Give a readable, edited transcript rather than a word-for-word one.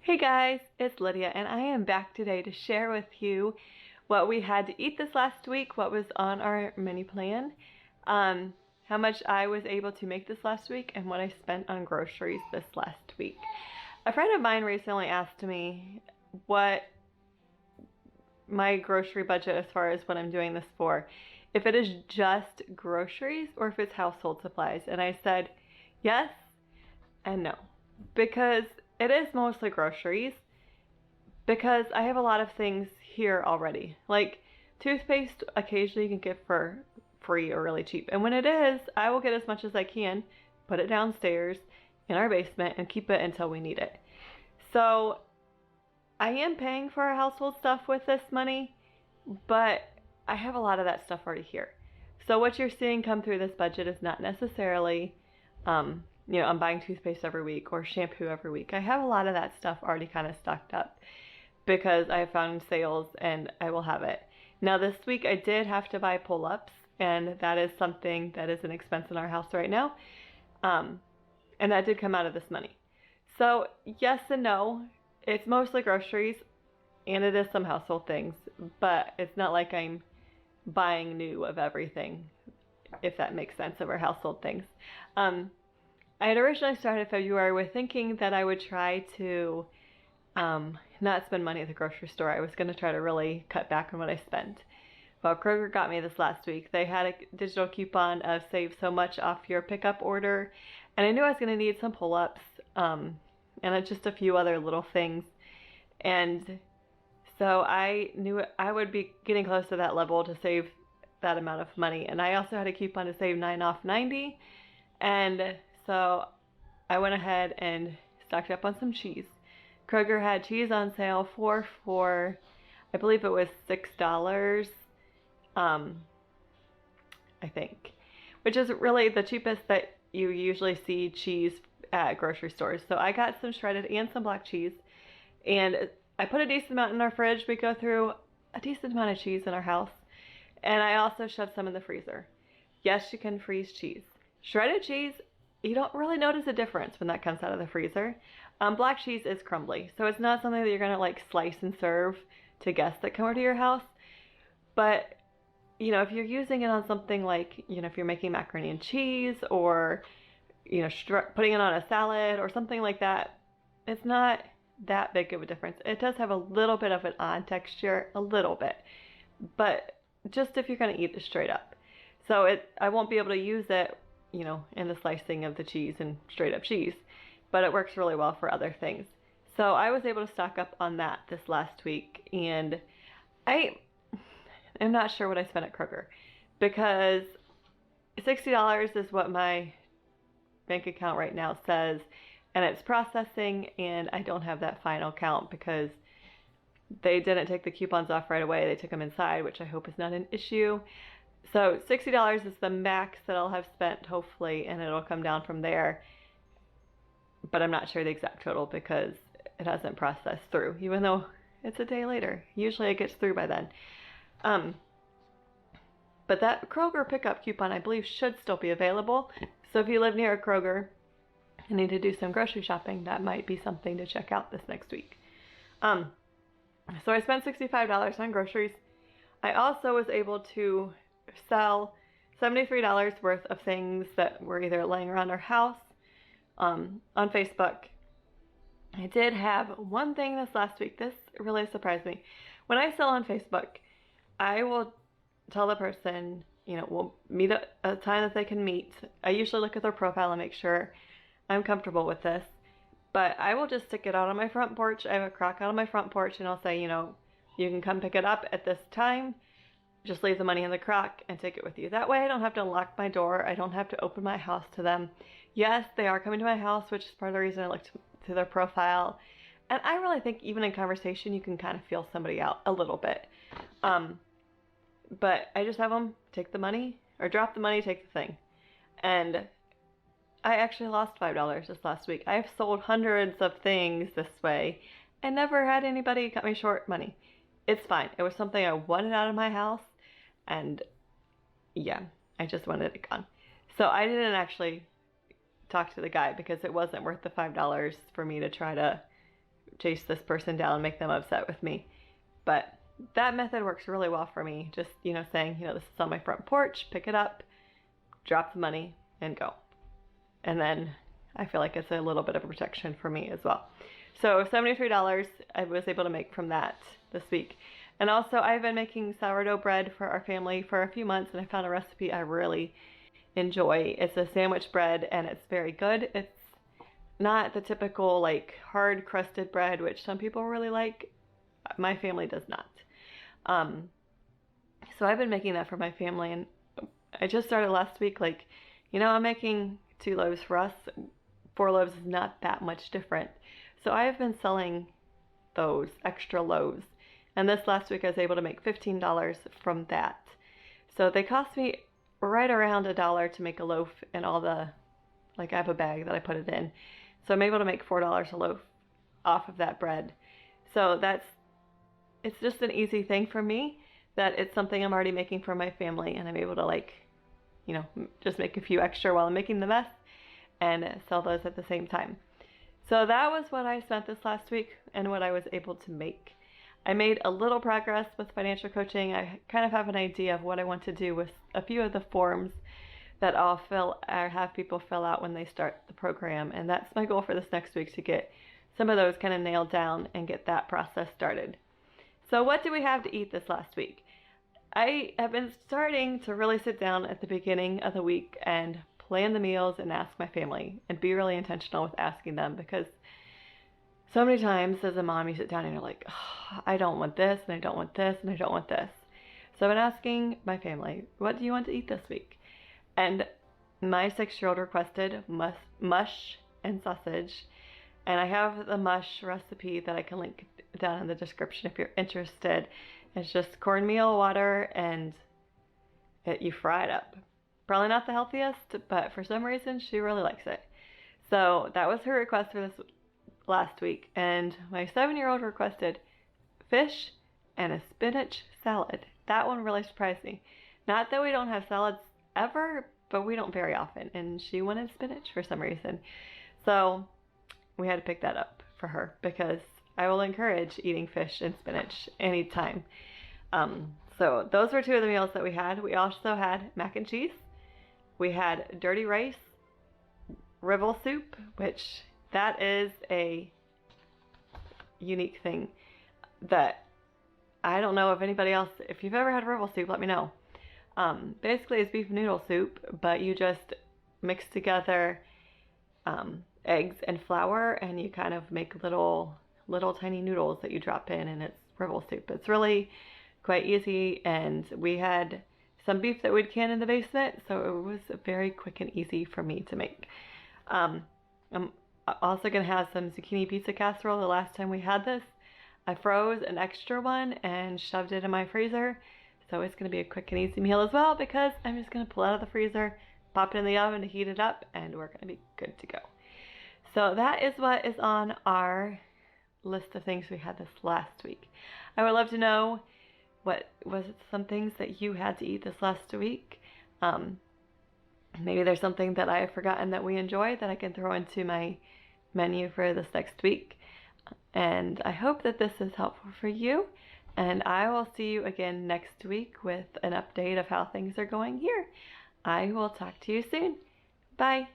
Hey guys, it's Lydia and I am back today to share with you what we had to eat this last week, what was on our menu plan, how much I was able to make this last week, and what I spent on groceries this last week. A friend of mine recently asked me what my grocery budget as far as what I'm doing this for, if it is just groceries or if it's household supplies, and I said yes and no, because it is mostly groceries, because I have a lot of things here already. Like toothpaste, occasionally you can get for free or really cheap. And when it is, I will get as much as I can, put it downstairs in our basement, and keep it until we need it. So I am paying for our household stuff with this money, but I have a lot of that stuff already here. So what you're seeing come through this budget is not necessarily I'm buying toothpaste every week or shampoo every week. I have a lot of that stuff already kind of stocked up because I have found sales and I will have it. Now this week I did have to buy pull-ups, and that is something that is an expense in our house right now. And that did come out of this money. So yes and no. It's mostly groceries and it is some household things, but it's not like I'm buying new of everything, if that makes sense, of our household things. I had originally started February with thinking that I would try to not spend money at the grocery store. I was going to try to really cut back on what I spent. Well, Kroger got me this last week. They had a digital coupon of save so much off your pickup order, and I knew I was going to need some pull-ups and just a few other little things. And so I knew I would be getting close to that level to save that amount of money. And I also had a coupon to save 9 off 90. And so I went ahead and stocked up on some cheese. Kroger had cheese on sale for I believe it was $6, I think, which is really the cheapest that you usually see cheese at grocery stores. So I got some shredded and some block cheese, and I put a decent amount in our fridge. We go through a decent amount of cheese in our house, and I also shoved some in the freezer. Yes, you can freeze cheese. Shredded cheese, you don't really notice a difference when that comes out of the freezer. Black cheese is crumbly, so it's not something that you're gonna like slice and serve to guests that come over to your house. But if you're using it on something like, if you're making macaroni and cheese, or putting it on a salad or something like that, it's not that big of a difference. It does have a little bit of an on texture, a little bit, but just if you're gonna eat it straight up. So I won't be able to use it in the slicing of the cheese and straight up cheese, but it works really well for other things. So I was able to stock up on that this last week, and I am not sure what I spent at Kroger, because $60 is what my bank account right now says, and it's processing, and I don't have that final count because they didn't take the coupons off right away. They took them inside, which I hope is not an issue. So $60 is the max that I'll have spent, hopefully, and it'll come down from there. But I'm not sure the exact total because it hasn't processed through, even though it's a day later. Usually it gets through by then. But that Kroger pickup coupon, I believe, should still be available. So if you live near a Kroger and need to do some grocery shopping, that might be something to check out this next week. So I spent $65 on groceries. I also was able to sell $73 worth of things that were either laying around our house on Facebook. I did have one thing this last week. This really surprised me. When I sell on Facebook, I will tell the person, we'll meet at a time that they can meet. I usually look at their profile and make sure I'm comfortable with this. But I will just stick it out on my front porch. I have a crock out on my front porch, and I'll say, you can come pick it up at this time. Just leave the money in the crock and take it with you. That way I don't have to lock my door. I don't have to open my house to them. Yes, they are coming to my house, which is part of the reason I looked to their profile. And I really think even in conversation, you can kind of feel somebody out a little bit. But I just have them take the money, or drop the money, take the thing. And I actually lost $5 this last week. I've sold hundreds of things this way and never had anybody cut me short money. It's fine. It was something I wanted out of my house, and yeah, I just wanted it gone. So I didn't actually talk to the guy because it wasn't worth the $5 for me to try to chase this person down and make them upset with me. But that method works really well for me. Just, saying, this is on my front porch, pick it up, drop the money, and go. And then I feel like it's a little bit of a protection for me as well. So $73 I was able to make from that this week. And also I've been making sourdough bread for our family for a few months, and I found a recipe I really enjoy. It's a sandwich bread and it's very good. It's not the typical like hard crusted bread, which some people really like. My family does not. So I've been making that for my family, and I just started last week. Like, I'm making 2 loaves for us. 4 loaves is not that much different. So I've been selling those extra loaves. And this last week I was able to make $15 from that. So they cost me right around $1 to make a loaf, and all the, like, I have a bag that I put it in. So I'm able to make $4 a loaf off of that bread. So it's just an easy thing for me, that it's something I'm already making for my family, and I'm able to just make a few extra while I'm making the mess and sell those at the same time. So that was what I spent this last week and what I was able to make. I made a little progress with financial coaching. I kind of have an idea of what I want to do with a few of the forms that I'll have people fill out when they start the program. And that's my goal for this next week, to get some of those kind of nailed down and get that process started. So what do we have to eat this last week? I have been starting to really sit down at the beginning of the week and plan the meals and ask my family and be really intentional with asking them, because so many times as a mom you sit down and you're like, oh, I don't want this, and I don't want this, and I don't want this. So I've been asking my family, what do you want to eat this week? And my 6-year-old requested mush and sausage, and I have the mush recipe that I can link down in the description if you're interested. It's just cornmeal, water, and you fry it up. Probably not the healthiest, but for some reason she really likes it. So that was her request for this last week. And my 7-year-old requested fish and a spinach salad. That one really surprised me. Not that we don't have salads ever, but we don't very often. And she wanted spinach for some reason. So we had to pick that up for her, because I will encourage eating fish and spinach anytime. So those were 2 of the meals that we had. We also had mac and cheese. We had dirty rice, referral soup, which that is a unique thing that I don't know if anybody else, if you've ever had referral soup, let me know. Basically it's beef noodle soup, but you just mix together eggs and flour, and you kind of make little tiny noodles that you drop in, and it's referral soup. It's really quite easy, and we had some beef that we'd canned in the basement, so it was very quick and easy for me to make. I'm also going to have some zucchini pizza casserole. The last time we had this, I froze an extra one and shoved it in my freezer, so it's going to be a quick and easy meal as well, because I'm just going to pull it out of the freezer, pop it in the oven to heat it up, and we're going to be good to go. So that is what is on our list of things we had this last week. I would love to know, what was it, some things that you had to eat this last week? Maybe there's something that I have forgotten that we enjoy that I can throw into my menu for this next week. And I hope that this is helpful for you. And I will see you again next week with an update of how things are going here. I will talk to you soon. Bye.